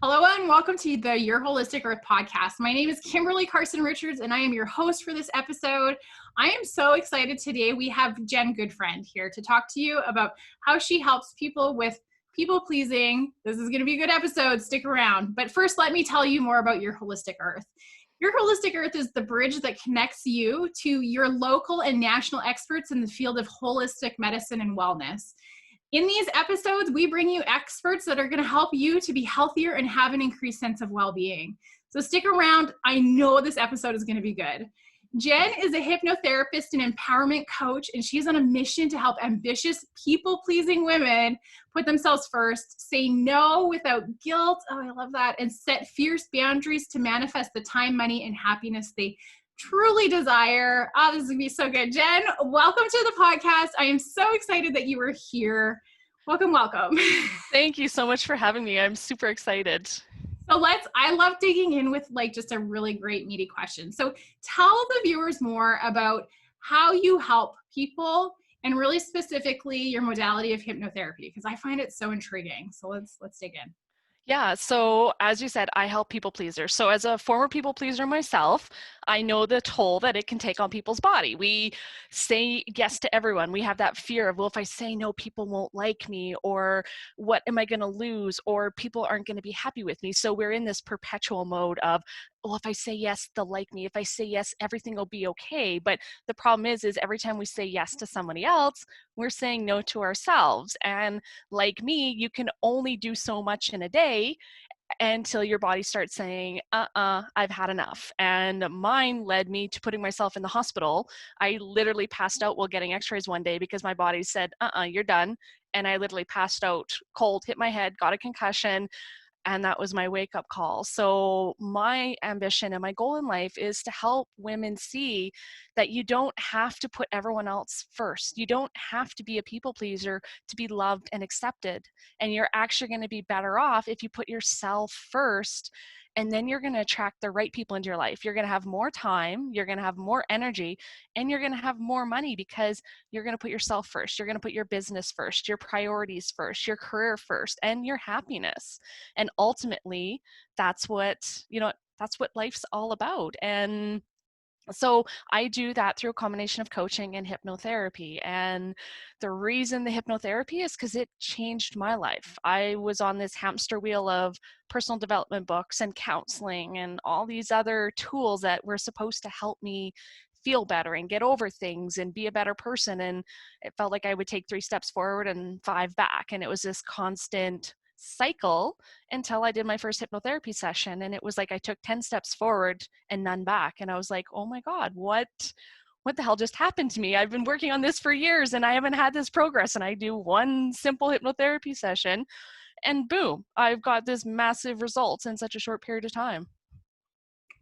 Hello and welcome to the Your Holistic Earth podcast. My name is Kimberly Carson-Richardson and I am your host for this episode. I am so excited today. We have Jen Gutfried here to talk to you about how she helps people with people pleasing. This is going to be a good episode. Stick around. But first, let me tell you more about Your Holistic Earth. Your Holistic Earth is the bridge that connects you to your local and national experts in the field of holistic medicine and wellness. In these episodes, we bring you experts that are going to help you to be healthier and have an increased sense of well-being. So stick around. I know this episode is going to be good. Jen is a hypnotherapist and empowerment coach, and she's on a mission to help ambitious, people-pleasing women put themselves first, say no without guilt, oh, I love that, and set fierce boundaries to manifest the time, money, and happiness they truly desire. Oh, this is going to be so good. Jen, welcome to the podcast. I am so excited that you are here. Welcome, welcome. Thank you so much for having me. I'm super excited. So I love digging in with just a really great meaty question. So tell the viewers more about how you help people and really specifically your modality of hypnotherapy, because I find it so intriguing. So let's dig in. Yeah, so as you said, I help people pleasers. So as a former people pleaser myself, I know the toll that it can take on people's body. We say yes to everyone. We have that fear of, well, if I say no, people won't like me, or what am I going to lose, or people aren't going to be happy with me. So we're in this perpetual mode of, well, if I say yes, they'll like me. If I say yes, everything will be okay. But the problem is every time we say yes to somebody else, we're saying no to ourselves. And like me, you can only do so much in a day until your body starts saying, I've had enough. And mine led me to putting myself in the hospital. I literally passed out while getting x-rays one day because my body said, you're done. And I literally passed out cold, hit my head, got a concussion. And that was my wake-up call. So my ambition and my goal in life is to help women see that you don't have to put everyone else first. You don't have to be a people pleaser to be loved and accepted. And you're actually going to be better off if you put yourself first. And then you're going to attract the right people into your life. You're going to have more time, you're going to have more energy, and you're going to have more money because you're going to put yourself first. You're going to put your business first, your priorities first, your career first, and your happiness. And ultimately, that's what life's all about. And so I do that through a combination of coaching and hypnotherapy. And the reason the hypnotherapy is because it changed my life. I was on this hamster wheel of personal development books and counseling and all these other tools that were supposed to help me feel better and get over things and be a better person. And it felt like I would take 3 steps forward and 5 back. And it was this constant cycle until I did my first hypnotherapy session. And it was like I took 10 steps forward and none back. And I was like, oh my God, what the hell just happened to me? I've been working on this for years and I haven't had this progress. And I do one simple hypnotherapy session and boom, I've got this massive results in such a short period of time.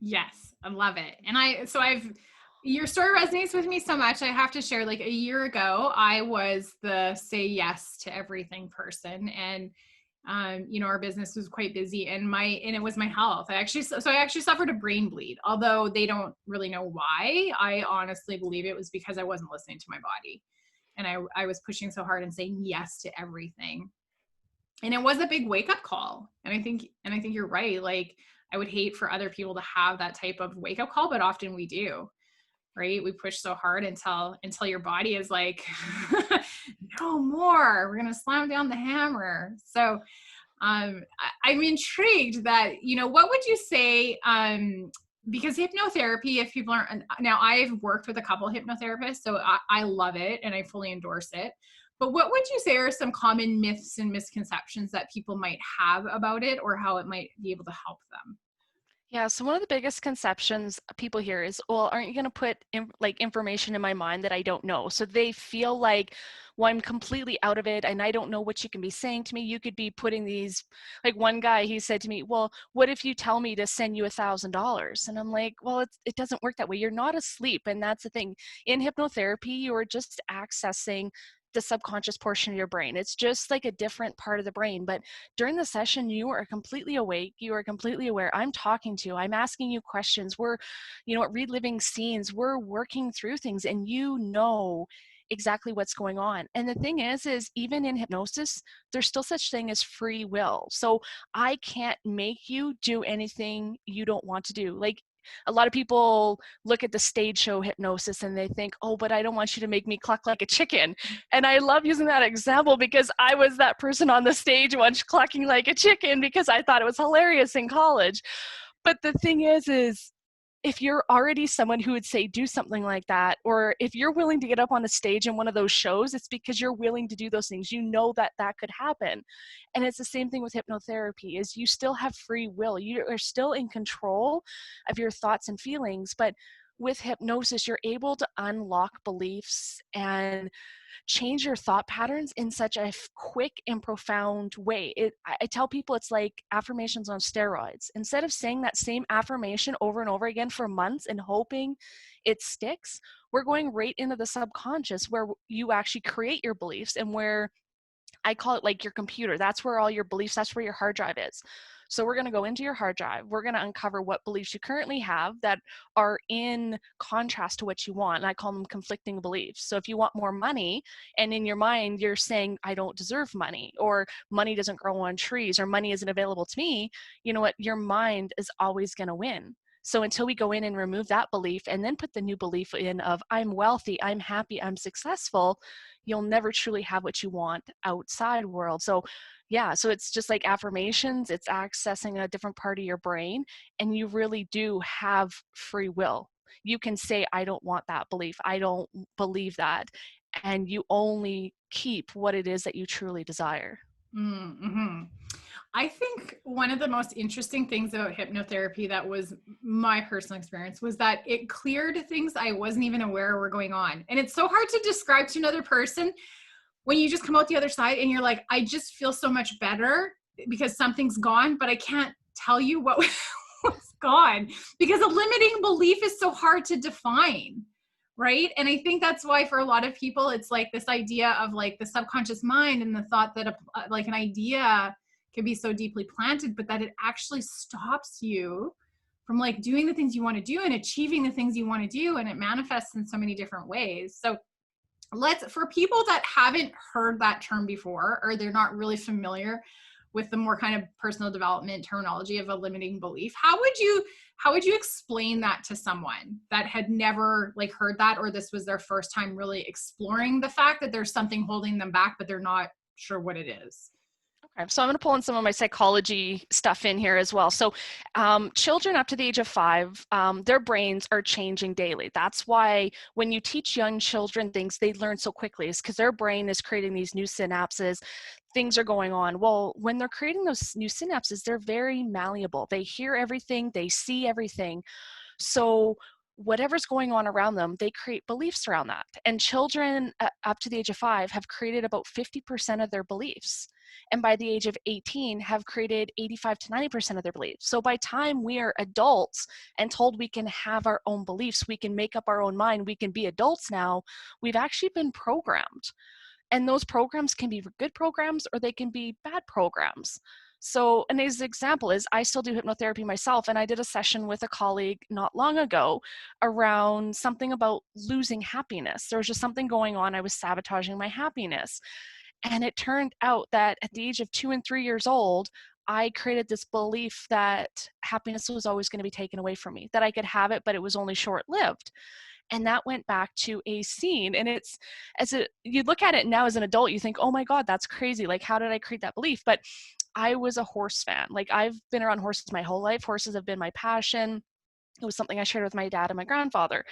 Yes, I love it. And your story resonates with me so much. I have to share, a year ago, I was the say yes to everything person. And our business was quite busy and it was my health. I actually suffered a brain bleed, although they don't really know why. I honestly believe it was because I wasn't listening to my body. And I was pushing so hard and saying yes to everything. And it was a big wake up call. And I think you're right. I would hate for other people to have that type of wake up call, but often we do. Right? We push so hard until your body is like, no more, we're going to slam down the hammer. So I'm intrigued that, what would you say, because hypnotherapy, if people aren't, now I've worked with a couple of hypnotherapists, so I love it and I fully endorse it. But what would you say are some common myths and misconceptions that people might have about it or how it might be able to help them? Yeah, so one of the biggest conceptions people hear is, well, aren't you going to put information in my mind that I don't know? So they feel like, well, I'm completely out of it and I don't know what you can be saying to me. You could be putting these, like one guy, he said to me, well, what if you tell me to send you $1,000? And I'm like, well, it doesn't work that way. You're not asleep. And that's the thing. In hypnotherapy, you're just accessing the subconscious portion of your brain. It's just like a different part of the brain. But during the session, you are completely awake. You are completely aware. I'm talking to you. I'm asking you questions. We're, reliving scenes. We're working through things. And exactly what's going on. And the thing is even in hypnosis, there's still such thing as free will. So I can't make you do anything you don't want to do. Like, a lot of people look at the stage show hypnosis and they think, oh, but I don't want you to make me cluck like a chicken. And I love using that example because I was that person on the stage once clucking like a chicken because I thought it was hilarious in college. But the thing is if you're already someone who would say do something like that, or if you're willing to get up on a stage in one of those shows, it's because you're willing to do those things. You know that that could happen. And it's the same thing with hypnotherapy, is you still have free will. You are still in control of your thoughts and feelings, but with hypnosis, you're able to unlock beliefs and change your thought patterns in such a quick and profound way. I tell people it's like affirmations on steroids. Instead of saying that same affirmation over and over again for months and hoping it sticks, we're going right into the subconscious where you actually create your beliefs, and where I call it like your computer. That's where all your beliefs, that's where your hard drive is. So we're going to go into your hard drive. We're going to uncover what beliefs you currently have that are in contrast to what you want. And I call them conflicting beliefs. So if you want more money, and in your mind you're saying, I don't deserve money, or money doesn't grow on trees, or money isn't available to me, you know what? Your mind is always going to win. So until we go in and remove that belief and then put the new belief in of I'm wealthy, I'm happy, I'm successful, you'll never truly have what you want outside world. So yeah, so it's just like affirmations, it's accessing a different part of your brain, and you really do have free will. You can say, I don't want that belief, I don't believe that, and you only keep what it is that you truly desire. Mm-hmm. I think one of the most interesting things about hypnotherapy that was my personal experience was that it cleared things I wasn't even aware were going on. And it's so hard to describe to another person when you just come out the other side and you're like, I just feel so much better because something's gone, but I can't tell you what's gone, because a limiting belief is so hard to define. Right. And I think that's why for a lot of people, it's like this idea of like the subconscious mind and the thought that like an idea can be so deeply planted, but that it actually stops you from like doing the things you want to do and achieving the things you want to do. And it manifests in so many different ways. So for people that haven't heard that term before, or they're not really familiar with the more kind of personal development terminology of a limiting belief, how would you explain that to someone that had never like heard that, or this was their first time really exploring the fact that there's something holding them back, but they're not sure what it is? Okay, so I'm going to pull in some of my psychology stuff in here as well. So children up to the age of 5, their brains are changing daily. That's why when you teach young children things, they learn so quickly, is because their brain is creating these new synapses. Things are going on. Well, when they're creating those new synapses, they're very malleable. They hear everything, they see everything. So whatever's going on around them, they create beliefs around that. And children up to the age of 5 have created about 50% of their beliefs. And by the age of 18 have created 85 to 90% of their beliefs. So by time we are adults and told we can have our own beliefs, we can make up our own mind, we can be adults now, we've actually been programmed. And those programs can be good programs or they can be bad programs. So an example is I still do hypnotherapy myself, and I did a session with a colleague not long ago around something about losing happiness. There was just something going on. I was sabotaging my happiness. And it turned out that at the age of 2 and 3 years old, I created this belief that happiness was always going to be taken away from me, that I could have it, but it was only short-lived. And that went back to a scene. And it's, you look at it now as an adult, you think, oh my God, that's crazy. Like, how did I create that belief? But I was a horse fan. Like, I've been around horses my whole life. Horses have been my passion. It was something I shared with my dad and my grandfather.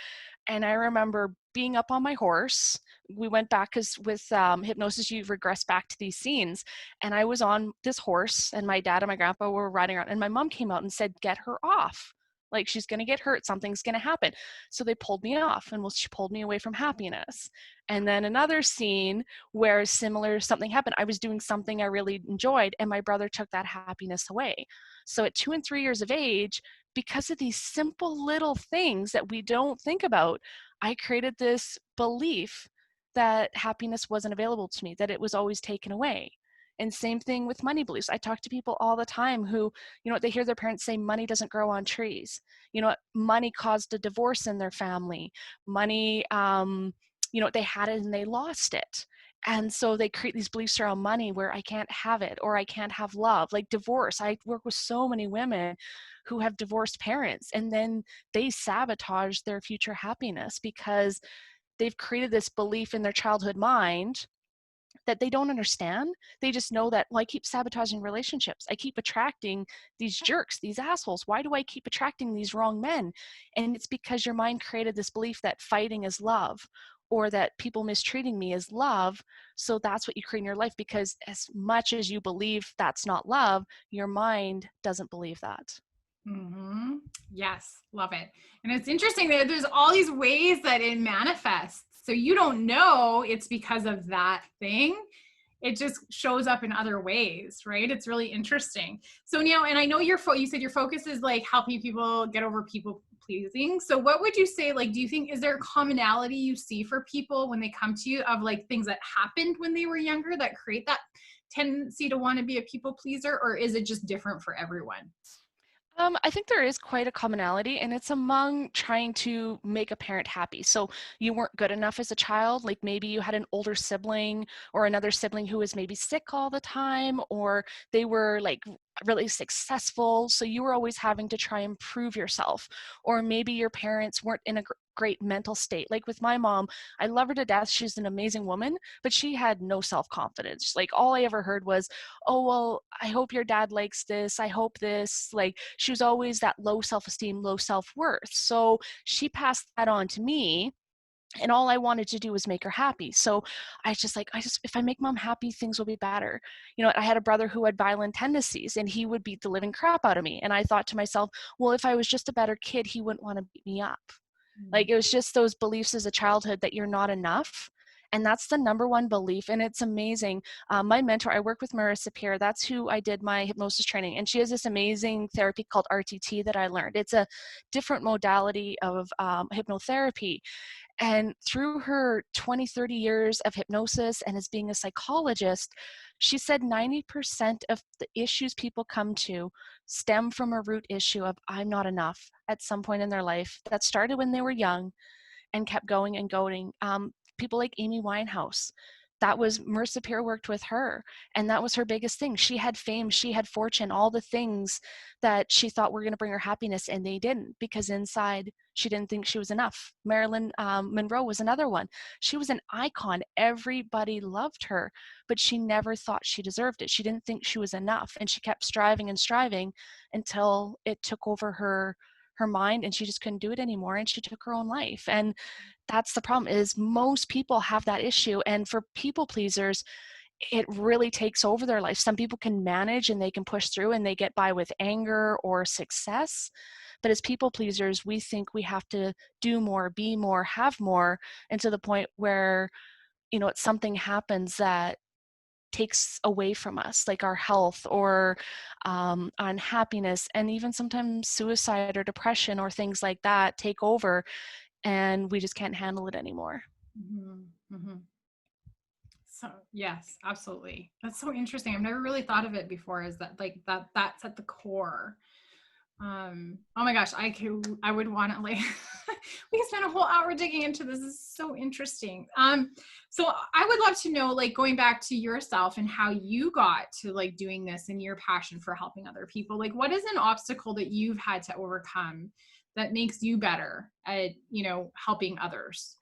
And I remember being up on my horse. We went back because with hypnosis, you regress back to these scenes. And I was on this horse, and my dad and my grandpa were riding around. And my mom came out and said, get her off. Like, she's going to get hurt. Something's going to happen. So they pulled me off, and she pulled me away from happiness. And then another scene where something happened. I was doing something I really enjoyed, and my brother took that happiness away. So at 2 and 3 years of age, because of these simple little things that we don't think about, I created this belief that happiness wasn't available to me, that it was always taken away. And same thing with money beliefs. I talk to people all the time who, they hear their parents say money doesn't grow on trees. Money caused a divorce in their family. Money they had it and they lost it. And so they create these beliefs around money where I can't have it, or I can't have love, like divorce. I work with so many women who have divorced parents, and then they sabotage their future happiness because they've created this belief in their childhood mind that they don't understand. They just know that, well, I keep sabotaging relationships. I keep attracting these jerks, these assholes. Why do I keep attracting these wrong men? And it's because your mind created this belief that fighting is love, or that people mistreating me is love. So that's what you create in your life, because as much as you believe that's not love, your mind doesn't believe that. Mm-hmm. Yes, love it. And it's interesting that there's all these ways that it manifests. So you don't know it's because of that thing. It just shows up in other ways, right? It's really interesting. So now, and I know you said your focus is like helping people get over people pleasing. So what would you say, like, do you think, is there a commonality you see for people when they come to you of like things that happened when they were younger that create that tendency to want to be a people pleaser, or is it just different for everyone? I think there is quite a commonality, and it's among trying to make a parent happy. So you weren't good enough as a child, like maybe you had an older sibling or another sibling who was maybe sick all the time, or they were like really successful. So you were always having to try and prove yourself. Or maybe your parents weren't in a great mental state. Like with my mom, I love her to death. She's an amazing woman, but she had no self-confidence. Like all I ever heard was, oh, well, I hope your dad likes this. I hope this. Like she was always that low self-esteem, low self-worth. So she passed that on to me. And all I wanted to do was make her happy. So if I make mom happy, things will be better. I had a brother who had violent tendencies, and he would beat the living crap out of me. And I thought to myself, well, if I was just a better kid, he wouldn't want to beat me up. Like it was just those beliefs as a childhood that you're not enough. And that's the number one belief. And it's amazing. My mentor, I work with Marissa Peer. That's who I did my hypnosis training. And she has this amazing therapy called RTT that I learned. It's a different modality of hypnotherapy. And through her 20, 30 years of hypnosis and as being a psychologist, she said 90% of the issues people come to stem from a root issue of I'm not enough at some point in their life that started when they were young and kept going and going. People like Amy Winehouse, that was Marissa Peer worked with her, and that was her biggest thing. She had fame, she had fortune, all the things that she thought were going to bring her happiness, and they didn't, because inside she didn't think she was enough. Marilyn Monroe was another one. She was an icon. Everybody loved her, but she never thought she deserved it. She didn't think she was enough, and she kept striving and striving until it took over her mind, and she just couldn't do it anymore, and she took her own life. And that's the problem, is most people have that issue. And for people pleasers, it really takes over their life. Some people can manage and they can push through and they get by with anger or success. But as people pleasers, we think we have to do more, be more, have more, and to the point where, something happens that takes away from us, like our health or unhappiness, and even sometimes suicide or depression or things like that take over, and we just can't handle it anymore. Mm-hmm. Mm-hmm. So yes, absolutely. That's so interesting. I've never really thought of it before, is that like that's at the core. Oh my gosh, I would want to like we can spend a whole hour digging into this. This is so interesting. So I would love to know, like, going back to yourself and how you got to like doing this and your passion for helping other people. Like, what is an obstacle that you've had to overcome that makes you better at, helping others?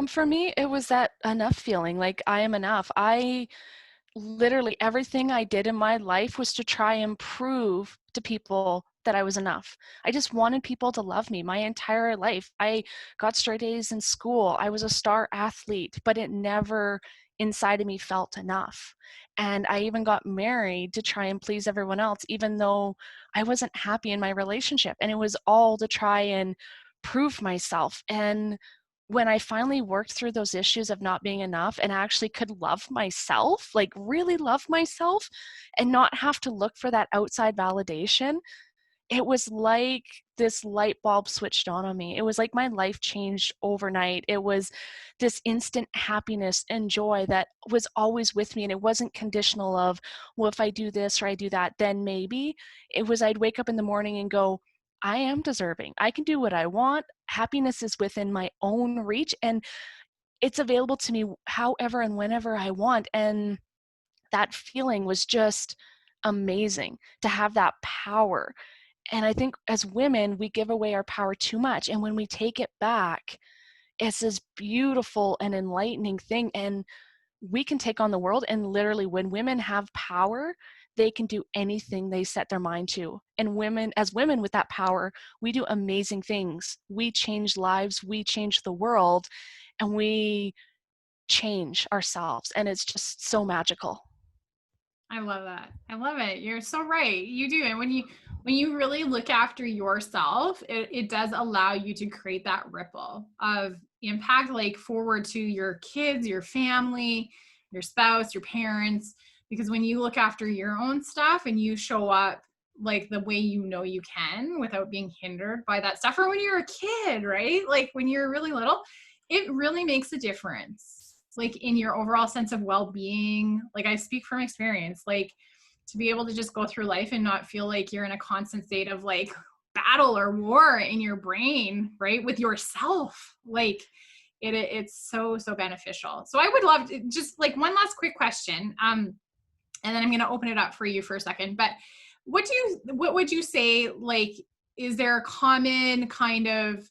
For me, it was that enough feeling, like I am enough. I literally everything I did in my life was to try and prove to people that I was enough. I just wanted people to love me my entire life. I got straight A's in school. I was a star athlete, but it never inside of me felt enough. And I even got married to try and please everyone else, even though I wasn't happy in my relationship. And it was all to try and prove myself. And when I finally worked through those issues of not being enough and actually could love myself, like really love myself, and not have to look for that outside validation, it was like this light bulb switched on me. It was like my life changed overnight. It was this instant happiness and joy that was always with me. And it wasn't conditional of, well, if I do this or I do that, then maybe. It was I'd wake up in the morning and go, I am deserving. I can do what I want. Happiness is within my own reach, and it's available to me however and whenever I want. And that feeling was just amazing to have that power. And I think as women, we give away our power too much. And when we take it back, it's this beautiful and enlightening thing. And we can take on the world. And literally, when women have power, they can do anything they set their mind to. And women, as women with that power, we do amazing things. We change lives, we change the world, and we change ourselves. And it's just so magical. I love that. I love it. You're so right. You do. And when you really look after yourself, it does allow you to create that ripple of impact, like forward to your kids, your family, your spouse, your parents. Because when you look after your own stuff and you show up like the way you know you can without being hindered by that stuff, or when you're a kid, right? Like when you're really little, it really makes a difference, like in your overall sense of well-being. Like I speak from experience, like to be able to just go through life and not feel like you're in a constant state of like battle or war in your brain, right, with yourself. Like it's so beneficial. So I would love to just like one last quick question, and then I'm going to open it up for you for a second. But what would you say, like, is there a common kind of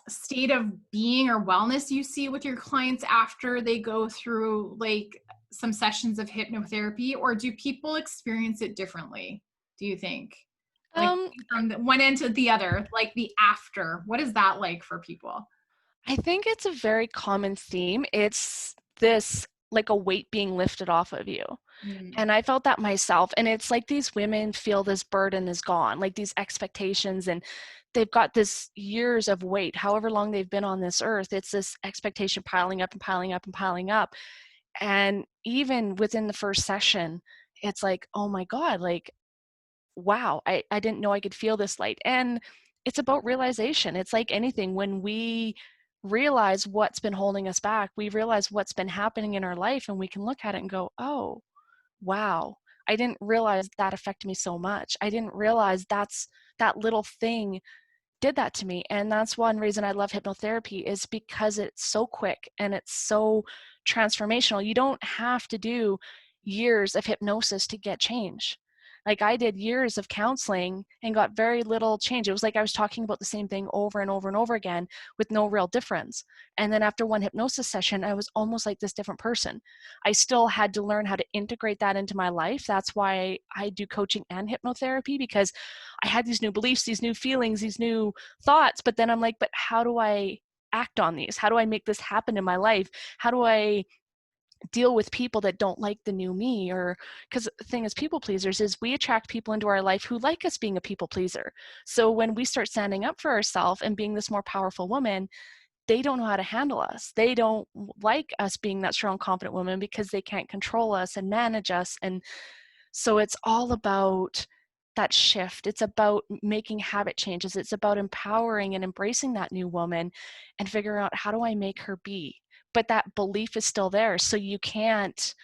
state of being or wellness you see with your clients after they go through like some sessions of hypnotherapy, or do people experience it differently, do you think? Like Um, from the one end to the other, like the after, what is that like for people? I think it's a very common theme. It's this like a weight being lifted off of you. Mm. And I felt that myself. And it's like these women feel this burden is gone, like these expectations, and they've got this years of weight, however long they've been on this earth. It's this expectation piling up and piling up and piling up. And even within the first session, it's like, oh my God, like, wow, I didn't know I could feel this light. And it's about realization. It's like anything. When we realize what's been holding us back, we realize what's been happening in our life, and we can look at it and go, oh, wow, I didn't realize that affected me so much. I didn't realize that little thing did that to me. And that's one reason I love hypnotherapy, is because it's so quick and it's so transformational. You don't have to do years of hypnosis to get change. Like I did years of counseling and got very little change. It was like I was talking about the same thing over and over and over again with no real difference. And then after one hypnosis session, I was almost like this different person. I still had to learn how to integrate that into my life. That's why I do coaching and hypnotherapy, because I had these new beliefs, these new feelings, these new thoughts, but then I'm like, but how do I act on these? How do I make this happen in my life? How do I deal with people that don't like the new me? Or because the thing is, people pleasers is we attract people into our life who like us being a people pleaser. So when we start standing up for ourselves and being this more powerful woman, they don't know how to handle us. They don't like us being that strong, confident woman, because they can't control us and manage us. And so it's all about that shift. It's about making habit changes. It's about empowering and embracing that new woman and figuring out, how do I make her be? But that belief is still there. So you can't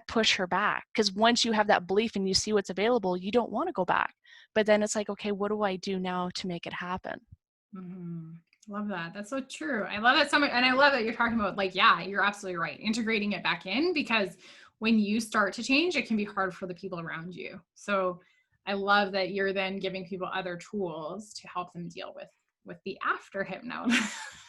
push her back, because once you have that belief and you see what's available, you don't want to go back. But then it's like, okay, what do I do now to make it happen? Mm-hmm. Love that. That's so true. I love that so much. And I love that you're talking about, like, yeah, you're absolutely right. Integrating it back in, because when you start to change, it can be hard for the people around you. So I love that you're then giving people other tools to help them deal with the after hypno.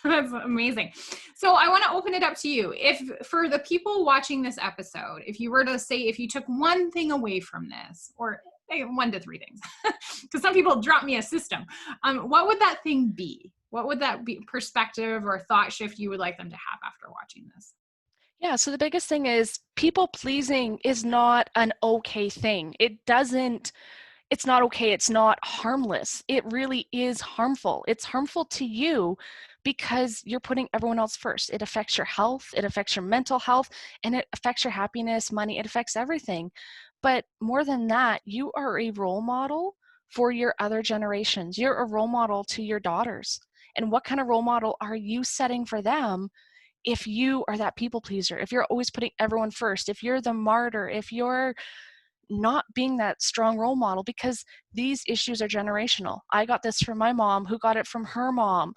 That's amazing. So I want to open it up to you. If for the people watching this episode, if you were to say, if you took one thing away from this, or 1 to 3 things, because some people drop me a system, what would that thing be? What would that be, perspective or thought shift you would like them to have after watching this? Yeah, so the biggest thing is, people pleasing is not an okay thing. It's not okay. It's not harmless. It really is harmful. It's harmful to you because you're putting everyone else first. It affects your health, it affects your mental health, and it affects your happiness, money, it affects everything. But more than that, you are a role model for your other generations. You're a role model to your daughters. And what kind of role model are you setting for them if you are that people pleaser? If you're always putting everyone first, if you're the martyr, if you're not being that strong role model, because these issues are generational. I got this from my mom, who got it from her mom.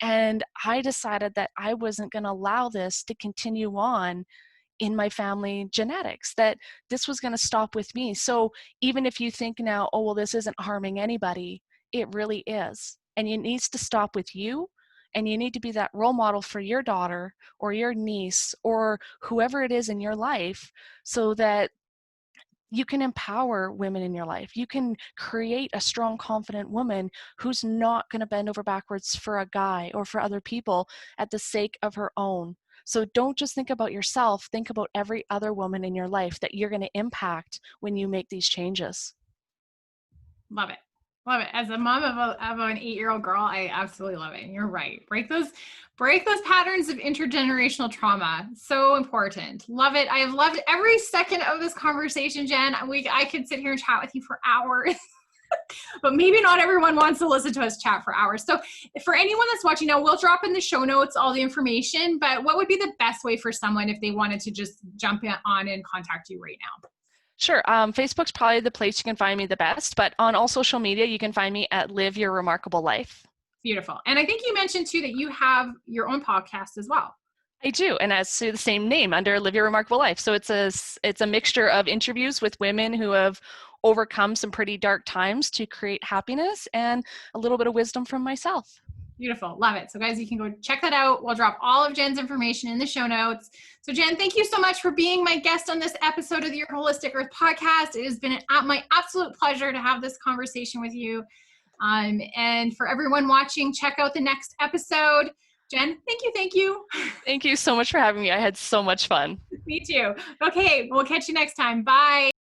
And I decided that I wasn't going to allow this to continue on in my family genetics, that this was going to stop with me. So even if you think now, oh, well, this isn't harming anybody, it really is. And it needs to stop with you. And you need to be that role model for your daughter or your niece or whoever it is in your life, so that you can empower women in your life. You can create a strong, confident woman who's not going to bend over backwards for a guy or for other people at the sake of her own. So don't just think about yourself, think about every other woman in your life that you're going to impact when you make these changes. Love it. Love it. As a mom of an 8-year-old girl, I absolutely love it. And you're right. Break those patterns of intergenerational trauma. So important. Love it. I have loved every second of this conversation, Jen. I could sit here and chat with you for hours. But maybe not everyone wants to listen to us chat for hours. So for anyone that's watching now, we'll drop in the show notes all the information, but what would be the best way for someone if they wanted to just jump on and contact you right now? Sure. Facebook's probably the place you can find me the best, but on all social media, you can find me at Live Your Remarkable Life. Beautiful. And I think you mentioned too that you have your own podcast as well. I do, and as to the same name, under Live Your Remarkable Life. So it's a mixture of interviews with women who have overcome some pretty dark times to create happiness, and a little bit of wisdom from myself. Beautiful. Love it. So guys, you can go check that out. We'll drop all of Jen's information in the show notes. So Jen, thank you so much for being my guest on this episode of the Your Holistic Earth podcast. It has been my absolute pleasure to have this conversation with you. And for everyone watching, check out the next episode. Jen, thank you. Thank you so much for having me. I had so much fun. Me too. Okay, we'll catch you next time. Bye.